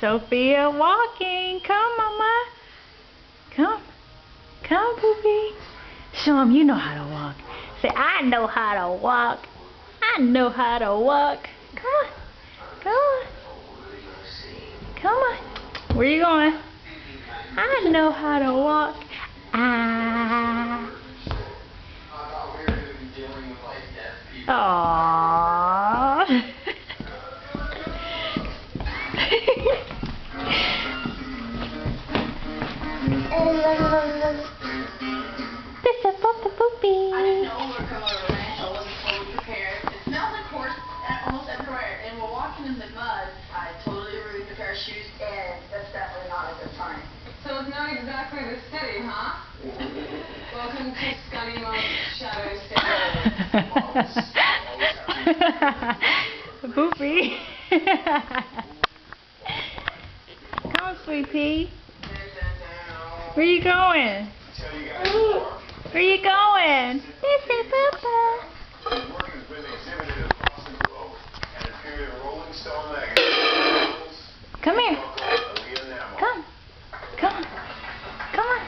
Sophia walking. Come, Mama. Come. Come, Poopy. Show him you know how to walk. Say, I know how to walk. I know how to walk. Come on. Come on. Come on. Where you going? I know how to walk. Ah. Aww. This is for the Poopy. I didn't know we were coming over ranch. I wasn't fully prepared. It smells like horse almost everywhere, and we're walking in the mud. I totally ruined the pair of shoes, and that's definitely not a good sign. So it's not exactly the city, huh? Welcome to Scunny Monk's Shadow State. Poopy. Come, sweet pea. Where you going? Where you going? This is Papa. Come here. Come. Come. Come on.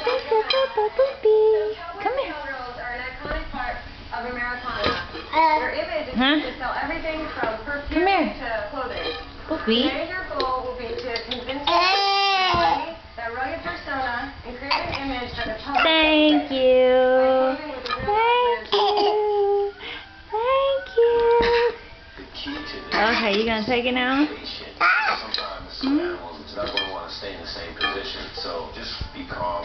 This is Papa Poopy. Come here. Cowgirls are an iconic part of Americana. Their image is to sell everything from perfume to clothing. Poopy. The major goal will be to convince that rugged persona and create an image that the public Thank you. Thank you. Thank you. Okay, you gonna take it now? Sometimes animals are not going to want to stay in the same position, so just be calm.